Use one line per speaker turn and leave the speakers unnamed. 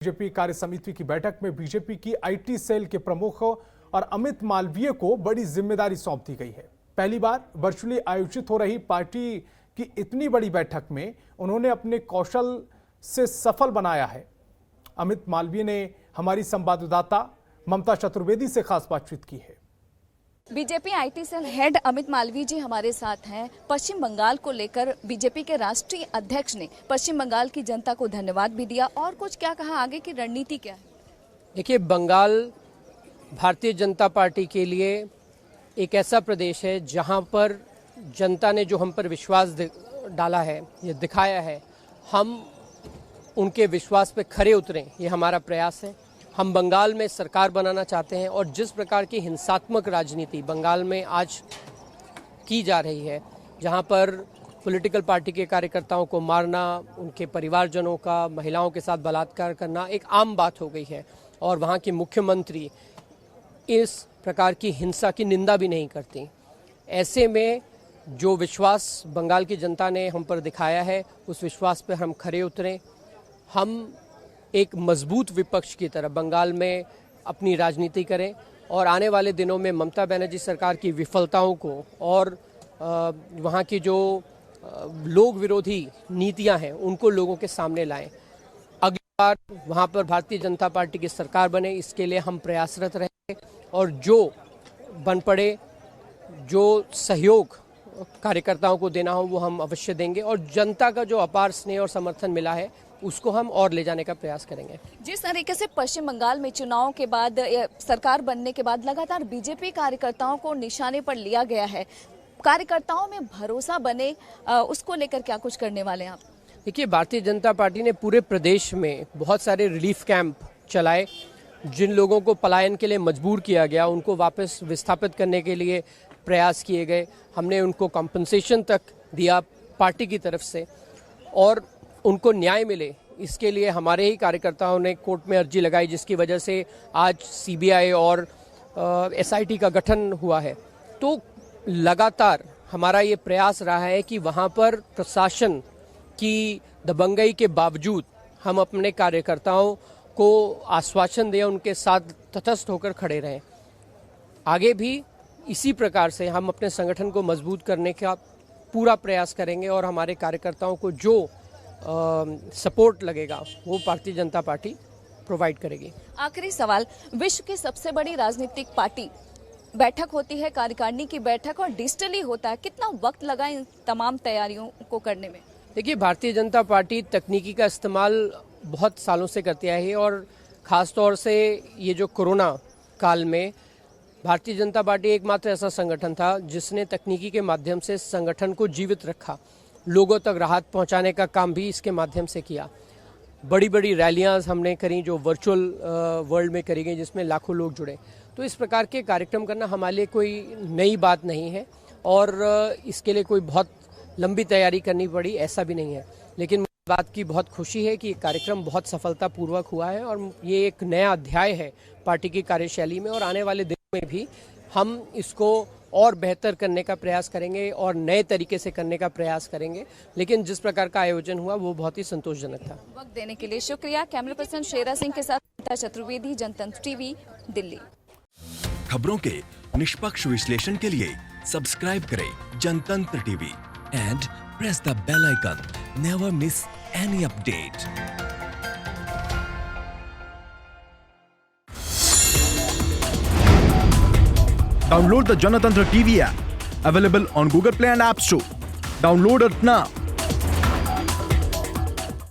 BJP कार्य समिति की बैठक में बीजेपी की आईटी सेल के प्रमुख और अमित मालवीय को बड़ी जिम्मेदारी सौंप दी गई है। पहली बार वर्चुअली आयोजित हो रही पार्टी की इतनी बड़ी बैठक में उन्होंने अपने कौशल से सफल बनाया है। अमित मालवीय ने हमारी संवाददाता ममता चतुर्वेदी से खास बातचीत की है।
BJP IT cell head Amit Malviya ji हमारे साथ हैं। पश्चिम बंगाल को लेकर बीजेपी के राष्ट्रीय अध्यक्ष ने पश्चिम बंगाल की जनता को धन्यवाद भी दिया और कुछ क्या कहा, आगे की रणनीति क्या है?
देखिए, बंगाल भारतीय जनता पार्टी के लिए एक ऐसा प्रदेश है जहां पर जनता ने जो हम पर विश्वास डाला है, ये दिखाया है, हम उनके विश्वास पे खरे उतरें, ये हमारा प्रयास है। हम बंगाल में सरकार बनाना चाहते हैं और जिस प्रकार की हिंसात्मक राजनीति बंगाल में आज की जा रही है, जहां पर पॉलिटिकल पार्टी के कार्यकर्ताओं को मारना, उनके परिवारजनों का महिलाओं के साथ बलात्कार करना एक आम बात हो गई है और वहां की मुख्यमंत्री इस प्रकार की हिंसा की निंदा भी नहीं करती। ऐसे में जो विश्वास बंगाल की जनता ने हम पर दिखाया है, उस विश्वास पर हम खरे उतरें। हम एक मजबूत विपक्ष की तरह बंगाल में अपनी राजनीति करें और आने वाले दिनों में ममता बनर्जी सरकार की विफलताओं को और वहाँ की जो लोग विरोधी नीतियां हैं उनको लोगों के सामने लाएं। अगली बार वहाँ पर भारतीय जनता पार्टी की सरकार बने, इसके लिए हम प्रयासरत रहें और जो बन पड़े, जो सहयोग कार्यकर्ताओं को देना हो वो हम अवश्य देंगे और जनता का जो अपार स्नेह और समर्थन मिला है उसको हम और ले जाने का प्रयास करेंगे।
जिस तरीके से पश्चिम बंगाल में चुनाव के बाद, सरकार बनने के बाद लगातार बीजेपी कार्यकर्ताओं को निशाने पर लिया गया है, कार्यकर्ताओं में भरोसा बने, उसको लेकर क्या कुछ करने वाले हैं आप?
देखिए, भारतीय जनता पार्टी ने पूरे प्रदेश में बहुत सारे रिलीफ कैंप चलाए। जिन लोगों को पलायन के लिए मजबूर किया गया उनको वापस विस्थापित करने के लिए प्रयास किए गए। हमने उनको कॉम्पनसेशन तक दिया पार्टी की तरफ से और उनको न्याय मिले, इसके लिए हमारे ही कार्यकर्ताओं ने कोर्ट में अर्जी लगाई, जिसकी वजह से आज सीबीआई और एसआईटी का गठन हुआ है। तो लगातार हमारा ये प्रयास रहा है कि वहाँ पर प्रशासन की दबंगई के बावजूद हम अपने कार्यकर्ताओं को आश्वासन दें, उनके साथ तटस्थ होकर खड़े रहें। आगे भी इसी प्रकार से हम अपने संगठन को मजबूत करने का पूरा प्रयास करेंगे और हमारे कार्यकर्ताओं को जो सपोर्ट लगेगा वो भारतीय जनता पार्टी प्रोवाइड करेगी।
आखिरी सवाल, विश्व की सबसे बड़ी राजनीतिक पार्टी बैठक होती है, कार्यकारिणी की बैठक, और डिजिटली होता है, कितना वक्त लगा इन तमाम तैयारियों को करने में?
देखिए, भारतीय जनता पार्टी तकनीकी का इस्तेमाल बहुत सालों से करती आई है और ख़ास तौर से ये जो कोरोना काल में भारतीय जनता पार्टी एकमात्र ऐसा संगठन था जिसने तकनीकी के माध्यम से संगठन को जीवित रखा, लोगों तक राहत पहुंचाने का काम भी इसके माध्यम से किया। बड़ी बड़ी रैलियां हमने करी जो वर्चुअल वर्ल्ड में करी गई, जिसमें लाखों लोग जुड़े। तो इस प्रकार के कार्यक्रम करना हमारे लिए कोई नई बात नहीं है और इसके लिए कोई बहुत लंबी तैयारी करनी पड़ी, ऐसा भी नहीं है। लेकिन मुझे बात की बहुत खुशी है कि ये कार्यक्रम बहुत सफलतापूर्वक हुआ है और ये एक नया अध्याय है पार्टी की कार्यशैली में और आने वाले दिनों में भी हम इसको और बेहतर करने का प्रयास करेंगे और नए तरीके से करने का प्रयास करेंगे। लेकिन जिस प्रकार का आयोजन हुआ वो बहुत ही संतोषजनक था।
वक्त देने के लिए शुक्रिया। कैमरा पर्सन शेरा सिंह के साथ ममता चतुर्वेदी, जनतंत्र टीवी, दिल्ली।
खबरों के निष्पक्ष विश्लेषण के लिए सब्सक्राइब करें Janatantra TV and press the bell icon. Never miss any update.
Download the Janatantra TV app, available on Google Play and App Store. Download it now.